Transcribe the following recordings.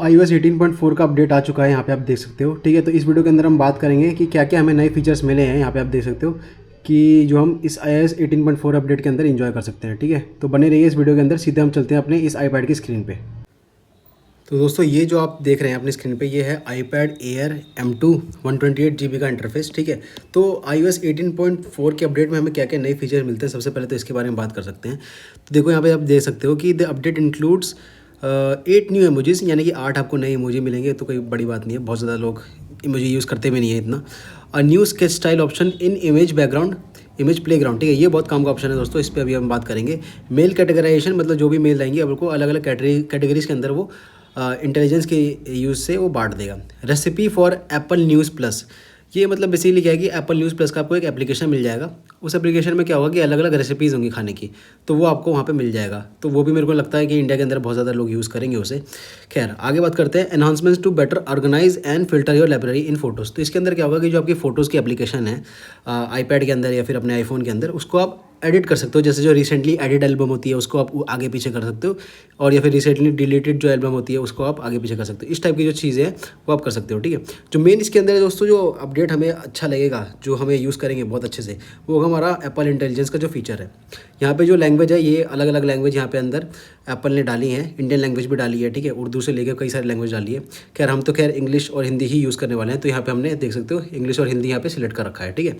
iOS 18.4 का update आ चुका है, यहाँ पे आप देख सकते हो। ठीक है, तो इस वीडियो के अंदर हम बात करेंगे कि क्या क्या हमें नए फीचर्स मिले हैं। यहाँ पे आप देख सकते हो कि जो हम इस iOS 18.4 अपडेट के अंदर एंजॉय कर सकते हैं। ठीक है, तो बने रहिए इस वीडियो के अंदर। सीधे हम चलते हैं अपने इस iPad की स्क्रीन पे। तो दोस्तों ये जो आप देख रहे हैं अपनी स्क्रीन पे, ये है iPad Air M2 128 GB का इंटरफेस। ठीक है, तो iOS 18.4 के अपडेट में हमें क्या क्या नए फीचर मिलते हैं, सबसे पहले तो इसके बारे में बात कर सकते हैं। तो देखो यहाँ पे आप देख सकते हो कि the update includes 8 new emojis, यानी कि 8 आपको नए इमोजी मिलेंगे। तो कोई बड़ी बात नहीं है, बहुत ज़्यादा लोग इमोजी यूज़ करते भी नहीं है इतना। A new sketch style option in image background, image playground. ठीक है, ये बहुत काम का ऑप्शन है दोस्तों, इस पर अभी हम बात करेंगे। मेल कैटेगराइजेशन, मतलब जो भी मेल आएंगे अब उनको अलग अलग कैटेगरीज के अंदर वो इंटेलिजेंस के यूज़ से वो बांट देगा। Recipe for Apple news plus, ये मतलब बेसिकली क्या है कि एप्पल न्यूज़ प्लस का आपको एक एप्लीकेशन मिल जाएगा। उस एप्लीकेशन में क्या होगा कि अलग अलग रेसिपीज़ होंगी खाने की, तो वो आपको वहाँ पे मिल जाएगा। तो वो भी मेरे को लगता है कि इंडिया के अंदर बहुत ज़्यादा लोग यूज़ करेंगे उसे। खैर आगे बात करते हैं। Enhancements to better organise and filter your library in photos. तो इसके अंदर क्या होगा कि जो आपकी फ़ोटोज़ की एप्लीकेशन है आईपैड के अंदर या फिर अपने आईफोन के अंदर, उसको आप एडिट कर सकते हो। जैसे जो रिसेंटली एडिट एल्बम होती है उसको आप आगे पीछे कर सकते हो, और या फिर रिसेंटली डिलीटेड जो एल्बम होती है उसको आप आगे पीछे कर सकते हो। इस टाइप की जो चीज़ें हैं वो आप कर सकते हो। ठीक है, जो मेन इसके अंदर है दोस्तों, जो अपडेट हमें अच्छा लगेगा, जो हमें यूज़ करेंगे बहुत अच्छे से, वो होगा हमारा एप्पल इंटेलिजेंस का जो फीचर है। यहाँ पे जो लैंग्वेज है, ये अलग अलग लैंग्वेज यहाँ पे अंदर एप्पल ने डाली है। इंडियन लैंग्वेज भी डाली है, ठीक है, उर्दू से लेकर कई सारी लैंग्वेज डाली है। खैर हम तो इंग्लिश और हिंदी ही यूज़ करने वाले हैं, तो यहाँ पे हमने देख सकते हो इंग्लिश और हिंदी यहाँ पे सिलेक्ट कर रखा है। ठीक है,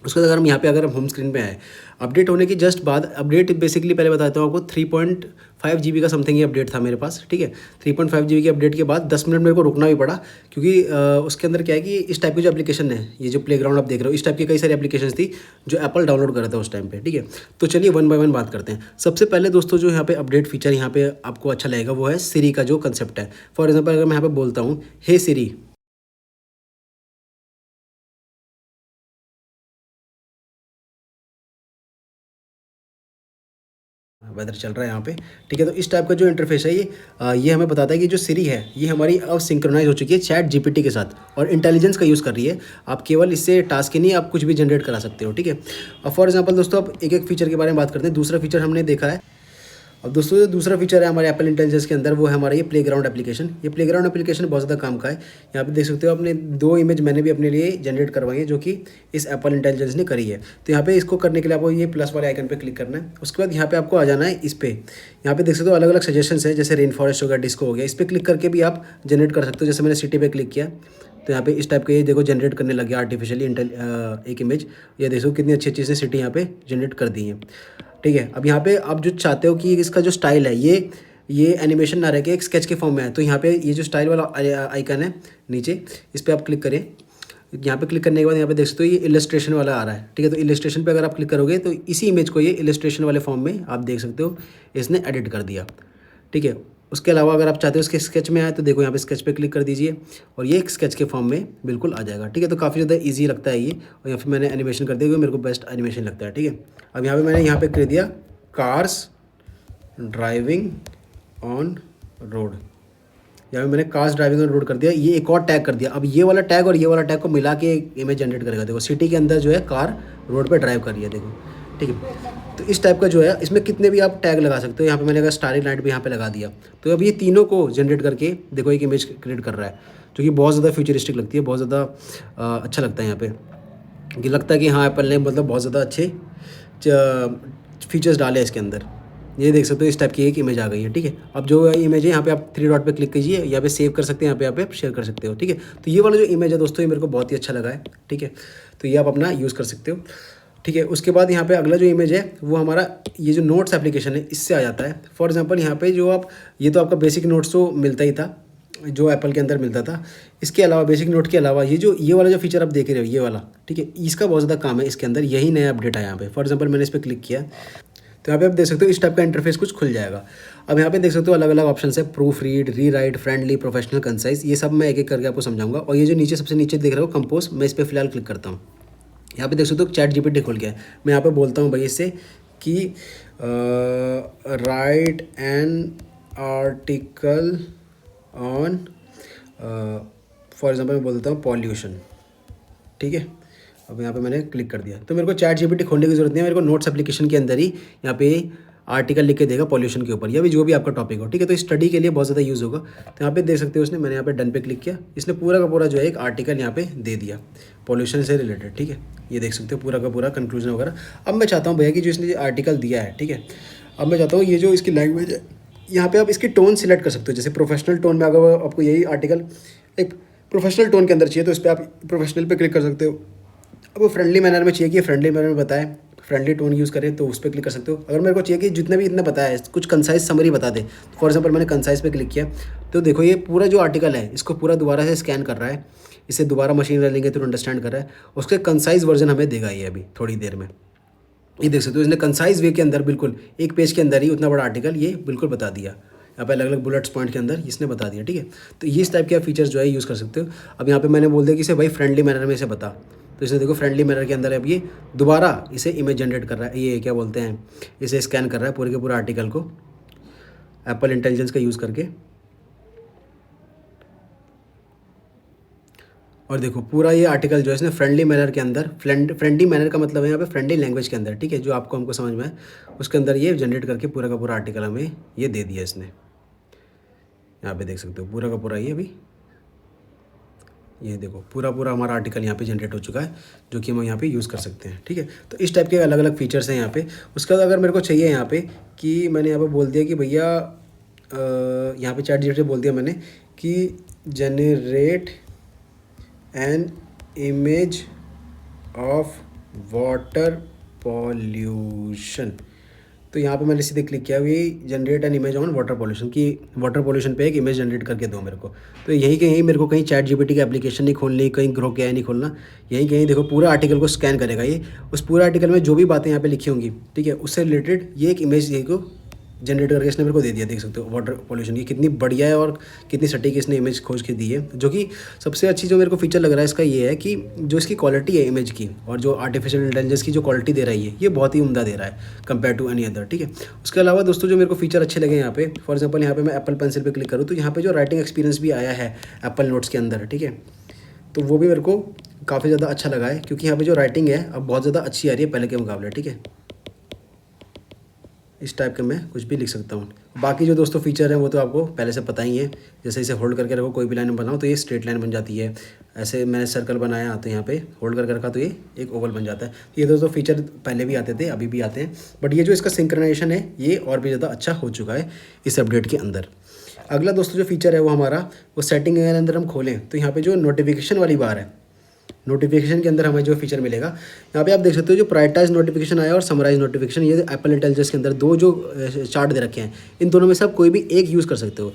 उसके बाद अगर हम यहाँ पे अगर हम होम स्क्रीन पे आए, अपडेट होने की जस्ट बाद, अपडेट बेसिकली पहले बताता हूँ आपको 3.5 GB का समथिंग ये अपडेट था मेरे पास। ठीक है, 3.5 GB के अपडेट के बाद 10 मिनट मेरे को रुकना भी पड़ा, क्योंकि उसके अंदर क्या है कि इस टाइप की जो एप्लीकेशन है, ये जो प्लेग्राउंड आप देख रहे हो, इस टाइप की कई सारी एप्लीकेशन थी जो एप्पल डाउनलोड कर रहा था उस टाइम पे। ठीक है, तो चलिए वन बाय वन बात करते हैं। सबसे पहले दोस्तों जो यहाँ पे अपडेट फीचर यहाँ पे आपको अच्छा लगेगा वो है सिरी का जो कंसेप्ट है। फॉर एग्जाम्पल अगर मैं यहाँ पे बोलता हूँ हे सिरी, वेदर चल रहा है यहाँ पे। ठीक है, तो इस टाइप का जो इंटरफेस है ये हमें बताता है कि जो सिरी है ये हमारी अब सिंक्रोनाइज हो चुकी है चैट जीपीटी के साथ, और इंटेलिजेंस का यूज़ कर रही है। आप केवल इससे टास्क ही नहीं, आप कुछ भी जनरेट करा सकते हो। ठीक है, अब फॉर एग्जांपल दोस्तों अब एक एक फीचर के बारे में बात करते हैं। दूसरा फीचर हमने देखा है। अब दोस्तों जो दूसरा फीचर है हमारे एप्पल इंटेलिजेंस के अंदर, वो है हमारा ये प्लेग्राउंड एप्लीकेशन। ये प्लेग्राउंड एप्लीकेशन बहुत ज़्यादा काम का है। यहाँ पे देख सकते हो अपने 2 इमेज मैंने भी अपने लिए जनरेट करवाई है, जो कि इस एप्पल इंटेलिजेंस ने करी है। तो यहाँ पे इसको करने के लिए आपको ये प्लस वाले आइकन पे क्लिक करना है। उसके बाद यहाँ पे आपको आ जाना है इस पे। यहाँ पे देख सकते हो अलग अलग सजेशंस है, जैसे रेन फॉरेस्ट हो गया, डिस्को हो गया। इस पर क्लिक करके भी आप जनरेट कर सकते हो। जैसे मैंने सिटी पे क्लिक किया तो यहाँ पे इस टाइप का ये देखो जनरेट करने लग गया आर्टिफिशियली एक इमेज। ये देखो कितनी अच्छी अच्छी से सिटी यहाँ पे जनरेट कर दी है। ठीक है, अब यहाँ पे आप जो चाहते हो कि इसका जो स्टाइल है ये एनिमेशन ना रह के एक स्केच के फॉर्म में है, तो यहाँ पे ये जो स्टाइल वाला आइकन है नीचे, इस पर आप क्लिक करें। यहाँ पे क्लिक करने के बाद यहाँ पे देख सकते हो ये इलस्ट्रेशन वाला आ रहा है। ठीक है, तो इलस्ट्रेशन पे अगर आप क्लिक करोगे तो इसी इमेज को ये इलस्ट्रेशन वाले फॉर्म में आप देख सकते हो इसने एडिट कर दिया। ठीक है, उसके अलावा अगर आप चाहते हो इसके स्केच में आए तो देखो यहाँ पे स्केच पे क्लिक कर दीजिए और ये एक स्केच के फॉर्म में बिल्कुल आ जाएगा। ठीक है, तो काफ़ी ज़्यादा इजी लगता है ये, और यहाँ पे मैंने एनिमेशन कर दिया क्योंकि मेरे को बेस्ट एनिमेशन लगता है। ठीक है, अब यहाँ पे मैंने यहाँ पे कर दिया कार्स ड्राइविंग ऑन रोड। यहाँ पे मैंने कार्स ड्राइविंग ऑन रोड कर दिया। ये एक और टैग कर दिया। अब ये वाला टैग और ये वाला टैग को मिला के इमेज जनरेट करेगा। देखो सिटी के अंदर जो है कार रोड पे ड्राइव कर रही है, देखो। ठीक है, तो इस टाइप का जो है इसमें कितने भी आप टैग लगा सकते हो। यहाँ पे मैंने अगर स्टारी नाइट भी यहाँ पे लगा दिया, तो अब ये तीनों को जनरेट करके देखो एक इमेज क्रिएट कर रहा है, जो कि बहुत ज़्यादा फ्यूचरिस्टिक लगती है, बहुत ज़्यादा अच्छा लगता है। यहाँ पे कि लगता है कि हाँ एप्पल ने मतलब बहुत ज़्यादा अच्छे फीचर्स डाले हैं इसके अंदर। ये देख सकते हो इस टाइप की एक इमेज आ गई है। ठीक है, अब जो इमेज है यहाँ पे आप 3 डॉट पे क्लिक कीजिए, यहाँ पे सेव कर सकते हैं, यहाँ पे आप शेयर कर सकते हो। ठीक है, तो ये वाला जो इमेज है दोस्तों, ये मेरे को बहुत ही अच्छा लगा है। ठीक है, तो ये आप अपना यूज़ कर सकते हो। ठीक है, उसके बाद यहाँ पे अगला जो इमेज है वो हमारा ये जो नोट्स एप्लीकेशन है इससे आ जाता है। फॉर एग्जांपल यहाँ पे जो आप, ये तो आपका बेसिक नोट्स तो मिलता ही था जो एप्पल के अंदर मिलता था। इसके अलावा बेसिक नोट के अलावा ये वाला जो फीचर आप देख रहे हो ये वाला, ठीक है, इसका बहुत ज़्यादा काम है इसके अंदर। यही नया अपडेट है यहाँ पे। फॉर एग्जांपल मैंने इस पर क्लिक किया तो यहाँ पे आप देख सकते हो इस टाइप का इंटरफेस कुछ खुल जाएगा। अब यहाँ पे देख सकते हो अलग अलग ऑप्शन है, प्रूफ रीड, री राइट, फ्रेंडली, प्रोफेशनल, कंसाइज। ये सब मैं एक एक करके आपको समझाऊंगा। और ये जो नीचे सबसे नीचे देख रहे हो कंपोज, मैं इस पर फिलहाल क्लिक करता हूँ। यहाँ पे देख सकते हो चैट जीपीटी खुल गया है। मैं यहाँ पे बोलता हूँ भाई इससे कि right an article on, for example मैं बोलता हूँ पॉल्यूशन। ठीक है, अब यहाँ पे मैंने क्लिक कर दिया तो मेरे को चैट जीपीटी खोलने की ज़रूरत नहीं है, मेरे को नोट्स एप्लीकेशन के अंदर ही यहाँ पे आर्टिकल लिख के देगा पॉल्यूशन के ऊपर या भी जो भी आपका टॉपिक हो, ठीक है। तो स्टडी के लिए बहुत ज़्यादा यूज़ होगा। तो यहाँ पे देख सकते हो उसने, मैंने यहाँ पे डन पे क्लिक किया, इसने पूरा का पूरा जो है एक आर्टिकल यहाँ पे दे दिया पॉल्यूशन से रिलेटेड, ठीक है। ये देख सकते हो पूरा का पूरा कंक्लूजन वगैरह। अब मैं चाहता हूँ भैया कि जो इसने आर्टिकल दिया है, ठीक है, अब मैं चाहता हूँ ये जो इसकी लैंग्वेज है, यहाँ पे आप इसकी टोन सिलेक्ट कर सकते हो। जैसे प्रोफेशनल टोन में अगर आपको यही आर्टिकल एक प्रोफेशनल टोन के अंदर चाहिए तो इस पर आप प्रोफेशनल पे क्लिक कर सकते हो। अब वो फ्रेंडली मैनर में चाहिए कि फ्रेंडली मैनर में बताए, फ्रेंडली टोन यूज़ करें तो उस पर क्लिक कर सकते हो। अगर मेरे को चाहिए कि जितने भी इतना बताया है कुछ कंसाइज समरी बता दे, तो फॉर एग्जांपल मैंने कंसाइज पे क्लिक किया तो देखो ये पूरा जो आर्टिकल है इसको पूरा दोबारा से स्कैन कर रहा है, इसे दोबारा मशीन लर्निंग के थ्रू अंडरस्टैंड कर रहा है, उसके कंसाइज वर्जन हमें देगा ये अभी थोड़ी देर में। ये देख सकते हो इसने कंसाइज वे के अंदर बिल्कुल एक पेज के अंदर ही उतना बड़ा आर्टिकल ये बिल्कुल बता दिया। यहाँ पे अलग अलग बुलेट्स पॉइंट के अंदर इसने बता दिया, ठीक है। तो ये इस टाइप के आप फीचर्स जो है यूज़ कर सकते हो। अब यहाँ पे मैंने बोल दिया कि इसे भाई फ्रेंडली मैनर में इसे बता, तो इसने देखो फ्रेंडली मैनर के अंदर अब ये दोबारा इसे इमेज जनरेट कर रहा है, ये क्या बोलते हैं, इसे स्कैन कर रहा है पूरे के पूरा आर्टिकल को एप्पल इंटेलिजेंस का यूज़ करके। और देखो पूरा ये आर्टिकल जो है इसने फ्रेंडली मैनर के अंदर, फ्रेंडली मैनर का मतलब है यहाँ पे फ्रेंडली लैंग्वेज के अंदर, ठीक है, जो आपको हमको समझ में है उसके अंदर ये जनरेट करके पूरा का पूरा आर्टिकल हमें ये दे दिया इसने। यहाँ पे देख सकते हो पूरा का पूरा ये अभी ये देखो पूरा पूरा हमारा आर्टिकल यहाँ पे जनरेट हो चुका है जो कि हम यहाँ पे यूज़ कर सकते हैं, ठीक है। तो इस टाइप के अलग अलग फीचर्स हैं यहाँ पे। उसके बाद अगर मेरे को चाहिए यहाँ पे कि मैंने यहाँ पे बोल दिया कि भैया यहाँ पे चैट जीपीटी बोल दिया मैंने कि generate an image of water pollution, तो यहाँ पे मैंने सीधे क्लिक किया हुई generate an image on water pollution की वाटर पॉल्यूशन पे एक इमेज जनरेट करके दो मेरे को। तो यहीं कहीं मेरे को कहीं चैट जीपीटी की एप्लीकेशन नहीं खोलनी, कहीं ग्रो क्या नहीं खोलना, यहीं कहीं देखो पूरा आर्टिकल को स्कैन करेगा ये, उस पूरे आर्टिकल में जो भी बातें यहाँ पे लिखी होंगी, ठीक है, उससे रिलेटेड ये एक इमेज ये को जनरेट करके इसने मेरे को दे दिया। देख सकते हो वाटर पॉल्यूशन की कितनी बढ़िया है और कितनी सटीक इसने इमेज खोज के दी है। जो कि सबसे अच्छी जो मेरे को फीचर लग रहा है इसका ये है कि जो इसकी क्वालिटी है इमेज की और जो आर्टिफिशियल इंटेलिजेंस की जो क्वालिटी दे रही है ये बहुत ही उम्दा दे रहा है कंपेयर टू एनी अदर, ठीक है। उसके अलावा दोस्तों जो मेरे को फीचर अच्छे लगे यहाँ पे, फॉर एग्जाम्पल यहाँ पे मैं एप्पल पेंसिल पे क्लिक करूँ तो यहाँ पे जो राइटिंग एक्सपीरियंस भी आया है एप्पल नोट्स के अंदर, ठीक है, तो वो भी मेरे को काफ़ी ज़्यादा अच्छा लगा है क्योंकि यहाँ पे जो राइटिंग है अब बहुत ज़्यादा अच्छी आ रही है पहले के मुकाबले, ठीक है। इस टाइप के मैं कुछ भी लिख सकता हूँ। बाकी जो दोस्तों फीचर हैं वो तो आपको पहले से पता ही है। जैसे इसे होल्ड करके रखो, कोई भी लाइन बनाओ तो ये स्ट्रेट लाइन बन जाती है। ऐसे मैंने सर्कल बनाया तो यहाँ पे होल्ड करके रखा तो ये एक ओवल बन जाता है। ये दोस्तों फीचर पहले भी आते थे, अभी भी आते हैं, बट ये जो इसका सिंक्रोनाइजेशन है ये और भी ज़्यादा अच्छा हो चुका है इस अपडेट के अंदर। अगला दोस्तों जो फीचर है वो हमारा वो सेटिंग के अंदर हम खोलें तो यहाँ पर जो नोटिफिकेशन वाली बार है, नोटिफिकेशन के अंदर हमें जो फीचर मिलेगा यहाँ पे आप देख सकते हो जो प्रायोरिटाइज नोटिफिकेशन आया और समराइज नोटिफिकेशन, ये एप्पल इंटेलिजेंस के अंदर दो जो चार्ट दे रखे हैं इन दोनों में से आप कोई भी एक यूज़ कर सकते हो।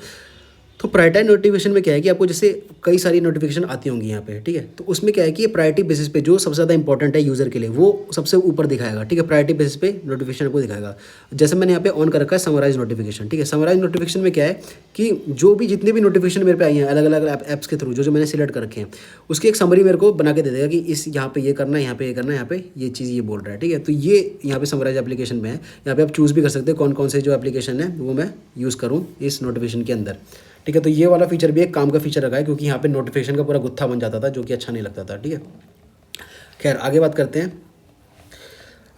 तो प्रायोरिटाइज नोटिफिकेशन में क्या है कि आपको जैसे कई सारी नोटिफिकेशन आती होंगी यहाँ पे, ठीक है, तो उसमें क्या है कि ये प्रायोरिटी बेसिस पे जो सबसे ज़्यादा इंपॉर्टेंट है यूज़र के लिए वो सबसे ऊपर दिखाएगा, ठीक है, प्रायोरिटी बेसिस पे नोटिफिकेशन को दिखाएगा। जैसे मैंने यहाँ पे ऑन कर रखा है समराइज नोटिफिकेशन, ठीक है। समराइज नोटिफिकेशन में क्या है कि जो भी जितने भी नोटिफिकेशन मेरे पे आई हैं अलग अलग ऐप्स के थ्रू जो मैंने सिलेक्ट कर रखे हैं उसकी एक समरी मेरे को बना के दे देगा कि इस यहाँ पे ये करना है, यहाँ पे ये करना है, यहाँ पे ये चीज़ ये बोल रहा है, ठीक है। तो ये यहाँ पे समराइज एप्लीकेशन में है। यहाँ पे आप चूज़ भी कर सकते हैं कौन कौन से जो एप्लीकेशन है वो मैं यूज़ करूँ इस नोटिफिकेशन के अंदर, ठीक है। तो ये वाला फीचर भी एक काम का फीचर रखा है क्योंकि यहाँ पे नोटिफिकेशन का पूरा गुत्था बन जाता था जो कि अच्छा नहीं लगता था, ठीक है। खैर आगे बात करते हैं।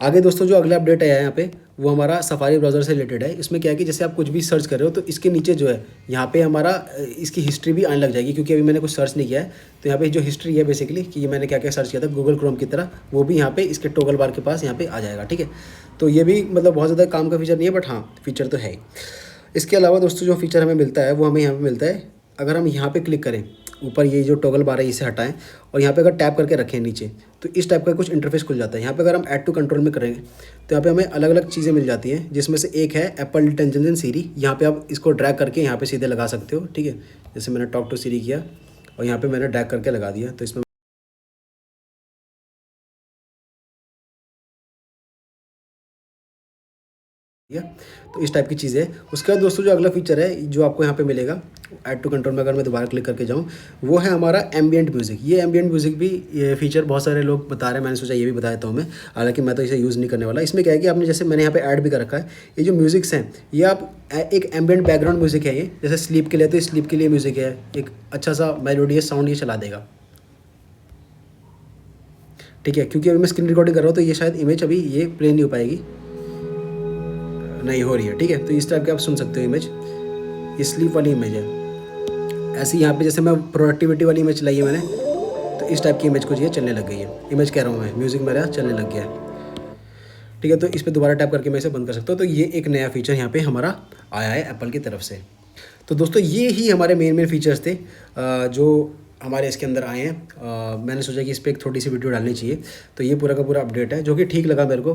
आगे दोस्तों जो अगला अपडेट आया है यहाँ पे वो हमारा सफारी ब्राउज़र से रिलेटेड है। इसमें क्या है कि जैसे आप कुछ भी सर्च कर रहे हो तो इसके नीचे जो है यहाँ पे हमारा इसकी हिस्ट्री भी आने लग जाएगी क्योंकि अभी मैंने कुछ सर्च नहीं किया है। तो यहाँ पे जो हिस्ट्री है बेसिकली कि ये मैंने क्या क्या सर्च किया था गूगल क्रोम की तरह, वो भी यहाँ पे इसके टॉगल बार के पास यहाँ पे आ जाएगा, ठीक है। तो ये भी मतलब बहुत ज़्यादा काम का फीचर नहीं है बट हाँ फीचर तो है ही। इसके अलावा दोस्तों जो फीचर हमें मिलता है वो हमें यहाँ पे मिलता है, अगर हम यहाँ पे क्लिक करें ऊपर ये जो टॉगल बार है इसे हटाएं और यहाँ पे अगर टैप करके रखें नीचे तो इस टाइप का कुछ इंटरफेस खुल जाता है। यहाँ पे अगर हम ऐड टू कंट्रोल में करेंगे तो यहाँ पे हमें अलग अलग चीज़ें मिल जाती हैं जिसमें से एक है एप्पल इंटेलिजेंस सीरी। यहाँ पे आप इसको ड्रैग करके यहाँ पे सीधे लगा सकते हो, ठीक है। जैसे मैंने टॉक टू सीरी किया और यहाँ पे मैंने ड्रैग करके लगा दिया तो इसमें ठीक है। तो इस टाइप की चीज़ है। उसके बाद दोस्तों जो अगला फीचर है जो आपको यहाँ पे मिलेगा ऐड टू कंट्रोल में, अगर मैं दोबारा क्लिक करके जाऊँ, वो है हमारा एम्बियंट म्यूज़िक। ये एम्बियंट म्यूज़िक भी ये फीचर बहुत सारे लोग बता रहे हैं, मैंने सोचा ये भी बता देता हूँ मैं, हालांकि मैं तो इसे यूज़ नहीं करने वाला। इसमें क्या है कि आपने जैसे मैंने यहाँ पे ऐड भी कर रखा है, ये जो म्यूज़िक्स हैं ये आप एक एम्बियंट बैकग्राउंड म्यूज़िक है, ये जैसे स्लीप के लिए तो स्लीप के लिए म्यूज़िक है, एक अच्छा सा मेलोडियस साउंड ये चला देगा, ठीक है। क्योंकि अभी मैं स्क्रीन रिकॉर्डिंग कर रहा हूँ तो ये शायद इमेज अभी ये प्ले नहीं हो पाएगी, नहीं हो रही है, ठीक है। तो इस टाइप के आप सुन सकते हो इमेज, ये स्लीप वाली इमेज है। ऐसे यहाँ पे जैसे मैं प्रोडक्टिविटी वाली इमेज चलाई है मैंने, तो इस टाइप की इमेज कुछ ये चलने लग गई है। इमेज कह रहा हूँ मैं, म्यूज़िक मेरा चलने लग गया है, ठीक है। तो इस पर दोबारा टैप करके मैं इसे बंद कर सकता हूँ। तो ये एक नया फीचर यहाँ पे हमारा आया है एप्पल की तरफ से। तो दोस्तों ये ही हमारे मेन फीचर्स थे जो हमारे इसके अंदर आए हैं। मैंने सोचा कि इस पर एक थोड़ी सी वीडियो डालनी चाहिए। तो ये पूरा का पूरा अपडेट है, जो कि ठीक लगा मेरे को।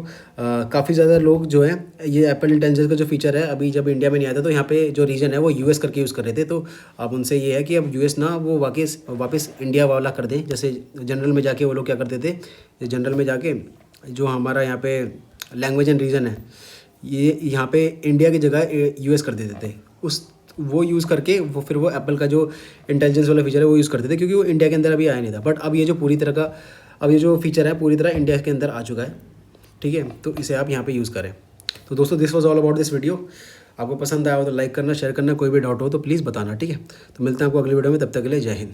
काफ़ी ज़्यादा लोग जो हैं ये एप्पल इंटेलिजेंस का जो फीचर है, अभी जब इंडिया में नहीं आया था तो यहाँ पे जो रीजन है वो यूएस करके यूज़ कर रहे थे। तो अब उनसे ये है कि अब यूएस ना वो वापस इंडिया वाला कर दें। जैसे जनरल में जाके वो लोग क्या करते थे, जनरल में जाके जो हमारा यहाँ पे लैंग्वेज एंड रीजन है, ये यहाँ पे इंडिया की जगह यूएस कर देते थे। वो यूज़ करके वो फिर वो एप्पल का जो इंटेलिजेंस वाला फीचर है वो यूज़ करते थे, क्योंकि वो इंडिया के अंदर अभी आया नहीं था। बट अब ये जो पूरी तरह का अब ये जो फीचर है पूरी तरह इंडिया के अंदर आ चुका है, ठीक है। तो इसे आप यहाँ पे यूज़ करें। तो दोस्तों this was all about this video. आपको पसंद आया हो तो लाइक करना, शेयर करना, कोई भी डाउट हो तो प्लीज़ बताना, ठीक है। तो मिलते हैं आपको अगली वीडियो में, तब तक के लिए जय हिंद।